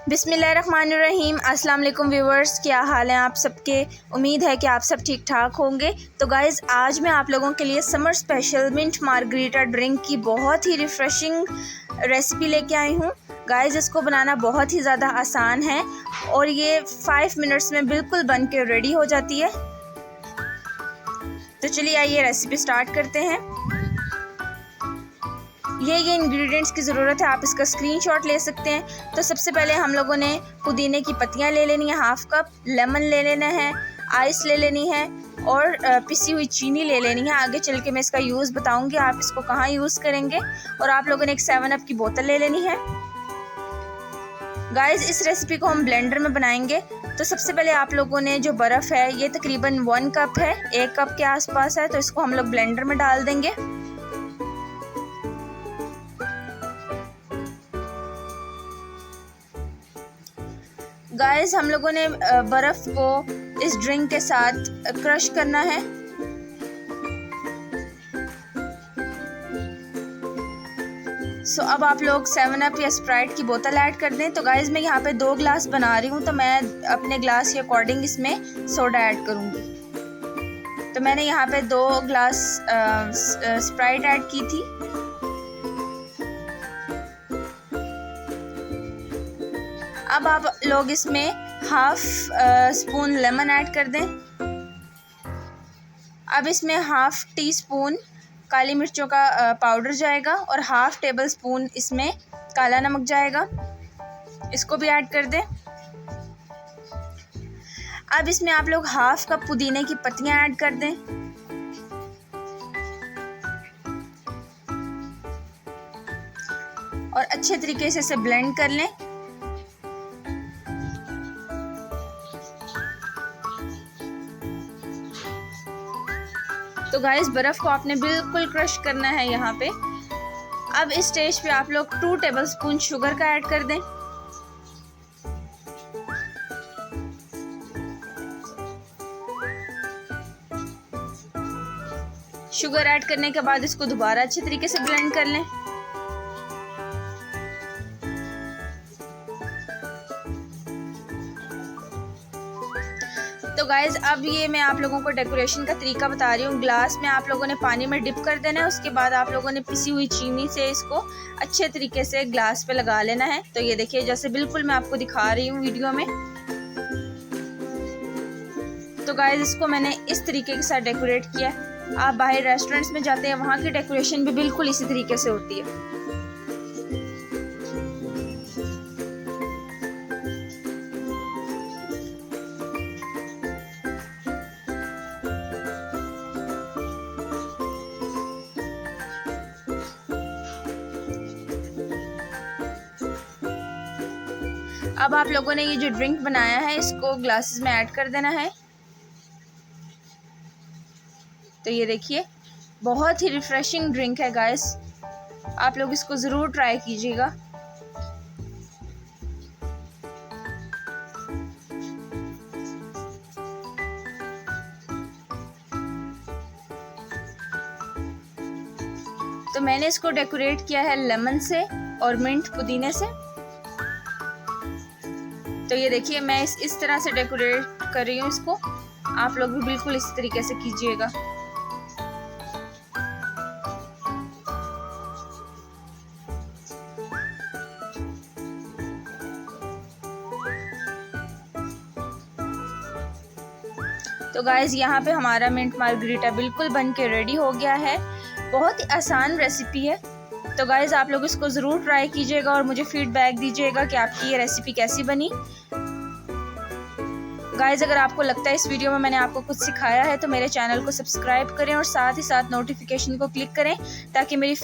बिस्मिल्लाहिर्रहमानिर्रहीम। अस्सलाम वालेकुम व्यूवर्स, क्या हाल है आप सबके। उम्मीद है कि आप सब ठीक ठाक होंगे। तो गाइज़, आज मैं आप लोगों के लिए summer special mint margarita drink की बहुत ही रिफ़्रेशिंग रेसिपी लेके आई हूँ। गाइज़, इसको बनाना बहुत ही ज़्यादा आसान है और ये 5 मिनट्स में बिल्कुल बन के रेडी हो जाती है। तो चलिए आइए रेसिपी स्टार्ट करते हैं। ये इंग्रेडिएंट्स की ज़रूरत है, आप इसका स्क्रीनशॉट ले सकते हैं। तो सबसे पहले हम लोगों ने पुदीने की पत्तियां ले लेनी है, हाफ़ कप लेमन ले लेना है, आइस ले लेनी है और पिसी हुई चीनी ले लेनी है। आगे चल के मैं इसका यूज़ बताऊंगी आप इसको कहाँ यूज़ करेंगे। और आप लोगों ने एक 7 अप की बोतल ले लेनी है। गाइस, इस रेसिपी को हम ब्लेंडर में बनाएंगे। तो सबसे पहले आप लोगों ने जो बर्फ़ है ये तकरीबन 1 कप है, 1 कप के आसपास है, तो इसको हम लोग ब्लेंडर में डाल देंगे। गाइस, हम लोगों ने बर्फ़ को इस ड्रिंक के साथ क्रश करना है। अब आप लोग 7 अप या स्प्राइट की बोतल ऐड कर दें। तो गाइस, मैं यहाँ पे 2 ग्लास बना रही हूँ, तो मैं अपने ग्लास के अकॉर्डिंग इसमें सोडा ऐड करूँगी। तो मैंने यहाँ पे 2 ग्लास स्प्राइट ऐड की थी। अब आप लोग इसमें हाफ स्पून लेमन ऐड कर दें। अब इसमें हाफ टी स्पून काली मिर्चों का पाउडर जाएगा और हाफ टेबल स्पून इसमें काला नमक जाएगा, इसको भी ऐड कर दें। अब इसमें आप लोग हाफ कप पुदीने की पत्तियां ऐड कर दें और अच्छे तरीके से इसे ब्लेंड कर लें। तो गाइस, बर्फ़ को आपने बिल्कुल क्रश करना है यहाँ पे। अब इस स्टेज पे आप लोग 2 टेबलस्पून शुगर का ऐड कर दें। शुगर ऐड करने के बाद इसको दोबारा अच्छे तरीके से ब्लेंड कर लें। तो गाइज़, अब ये मैं आप लोगों को डेकोरेशन का तरीका बता रही हूँ। ग्लास में आप लोगों ने पानी में डिप कर देना है, उसके बाद आप लोगों ने पिसी हुई चीनी से इसको अच्छे तरीके से ग्लास पे लगा लेना है। तो ये देखिए, जैसे बिल्कुल मैं आपको दिखा रही हूँ वीडियो में। तो गाइज़, इसको मैंने इस तरीके के साथ डेकोरेट किया है। आप बाहर रेस्टोरेंट्स में जाते हैं, वहाँ की डेकोरेशन भी बिल्कुल इसी तरीके से होती है। अब आप लोगों ने ये जो ड्रिंक बनाया है इसको ग्लासेस में ऐड कर देना है। तो ये देखिए, बहुत ही रिफ्रेशिंग ड्रिंक है गाइस, आप लोग इसको ज़रूर ट्राई कीजिएगा। तो मैंने इसको डेकोरेट किया है लेमन से और मिंट पुदीने से। तो ये देखिए, मैं इस तरह से डेकोरेट कर रही हूँ इसको। आप लोग भी बिल्कुल इस तरीके से कीजिएगा। तो गाइज़, यहाँ पे हमारा मिंट मार्गरीटा बिल्कुल बन के रेडी हो गया है। बहुत ही आसान रेसिपी है। तो गाइज़, आप लोग इसको ज़रूर ट्राई कीजिएगा और मुझे फीडबैक दीजिएगा कि आपकी ये रेसिपी कैसी बनी। गाइज़, अगर आपको लगता है इस वीडियो में मैंने आपको कुछ सिखाया है तो मेरे चैनल को सब्सक्राइब करें और साथ ही साथ नोटिफिकेशन को क्लिक करें ताकि मेरी